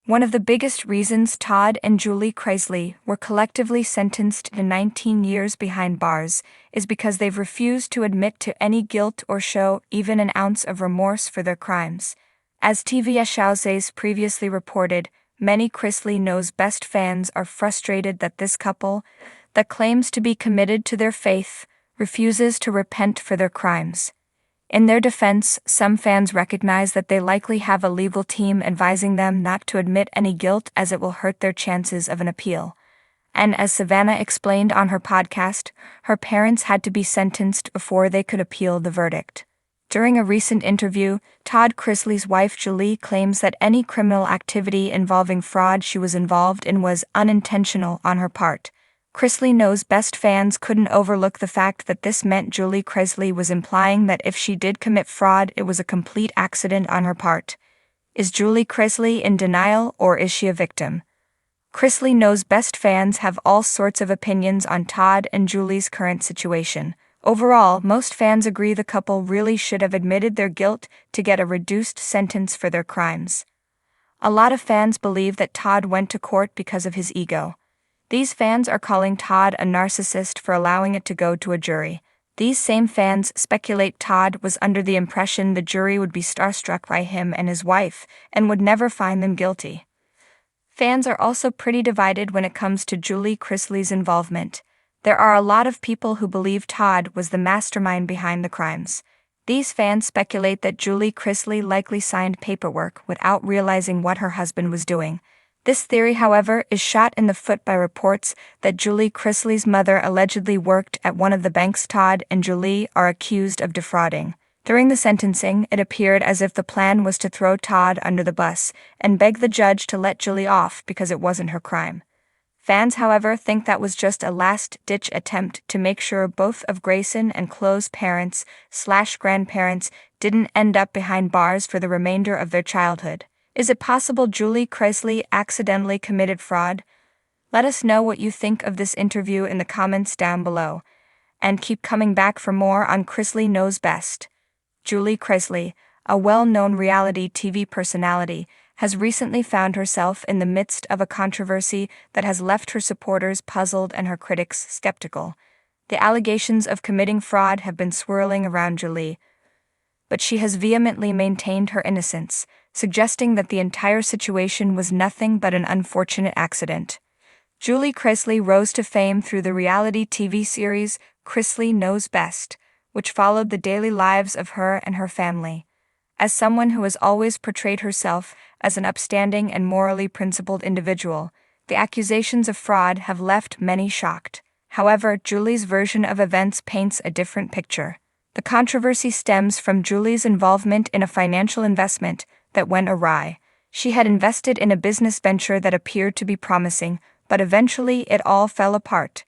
One of the biggest reasons Todd and Julie Chrisley were collectively sentenced to 19 years behind bars is because they've refused to admit to any guilt or show even an ounce of remorse for their crimes. As TV Shows previously reported, many Chrisley Knows Best fans are frustrated that this couple, that claims to be committed to their faith, refuses to repent for their crimes. In their defense, some fans recognize that they likely have a legal team advising them not to admit any guilt as it will hurt their chances of an appeal. And as Savannah explained on her podcast, her parents had to be sentenced before they could appeal the verdict. During a recent interview, Todd Chrisley's wife Julie claims that any criminal activity involving fraud she was involved in was unintentional on her part. Chrisley Knows Best fans couldn't overlook the fact that this meant Julie Chrisley was implying that if she did commit fraud, it was a complete accident on her part. Is Julie Chrisley in denial, or is she a victim? Chrisley Knows Best fans have all sorts of opinions on Todd and Julie's current situation. Overall, most fans agree the couple really should have admitted their guilt to get a reduced sentence for their crimes. A lot of fans believe that Todd went to court because of his ego. These fans are calling Todd a narcissist for allowing it to go to a jury. These same fans speculate Todd was under the impression the jury would be starstruck by him and his wife and would never find them guilty. Fans are also pretty divided when it comes to Julie Chrisley's involvement. There are a lot of people who believe Todd was the mastermind behind the crimes. These fans speculate that Julie Chrisley likely signed paperwork without realizing what her husband was doing. This theory, however, is shot in the foot by reports that Julie Chrisley's mother allegedly worked at one of the banks Todd and Julie are accused of defrauding. During the sentencing, it appeared as if the plan was to throw Todd under the bus and beg the judge to let Julie off because it wasn't her crime. Fans, however, think that was just a last-ditch attempt to make sure both of Grayson and Chloe's parents/grandparents didn't end up behind bars for the remainder of their childhood. Is it possible Julie Chrisley accidentally committed fraud? Let us know what you think of this interview in the comments down below. And keep coming back for more on Chrisley Knows Best. Julie Chrisley, a well-known reality TV personality, has recently found herself in the midst of a controversy that has left her supporters puzzled and her critics skeptical. The allegations of committing fraud have been swirling around Julie, but she has vehemently maintained her innocence, suggesting that the entire situation was nothing but an unfortunate accident. Julie Chrisley rose to fame through the reality TV series Chrisley Knows Best, which followed the daily lives of her and her family. As someone who has always portrayed herself as an upstanding and morally principled individual, the accusations of fraud have left many shocked. However, Julie's version of events paints a different picture. The controversy stems from Julie's involvement in a financial investment that went awry. She had invested in a business venture that appeared to be promising, but eventually it all fell apart.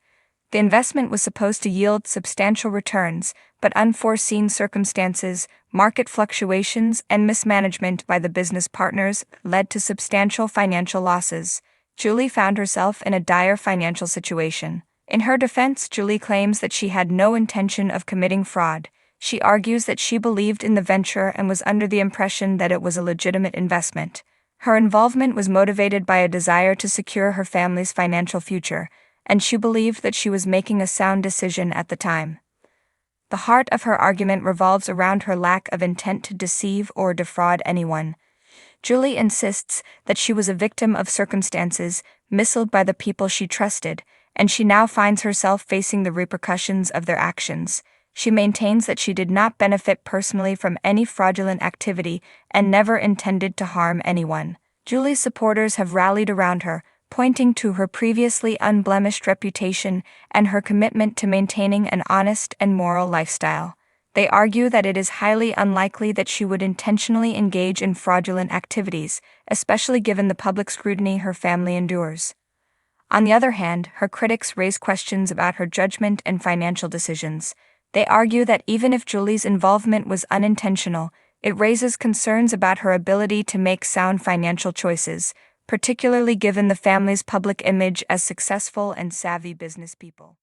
The investment was supposed to yield substantial returns, but unforeseen circumstances, market fluctuations, and mismanagement by the business partners led to substantial financial losses. Julie found herself in a dire financial situation. In her defense, Julie claims that she had no intention of committing fraud. She argues that she believed in the venture and was under the impression that it was a legitimate investment. Her involvement was motivated by a desire to secure her family's financial future, and she believed that she was making a sound decision at the time. The heart of her argument revolves around her lack of intent to deceive or defraud anyone. Julie insists that she was a victim of circumstances misled by the people she trusted, and she now finds herself facing the repercussions of their actions. She maintains that she did not benefit personally from any fraudulent activity and never intended to harm anyone. Julie's supporters have rallied around her, pointing to her previously unblemished reputation and her commitment to maintaining an honest and moral lifestyle. They argue that it is highly unlikely that she would intentionally engage in fraudulent activities, especially given the public scrutiny her family endures. On the other hand, her critics raise questions about her judgment and financial decisions. They argue that even if Julie's involvement was unintentional, it raises concerns about her ability to make sound financial choices, particularly given the family's public image as successful and savvy business people.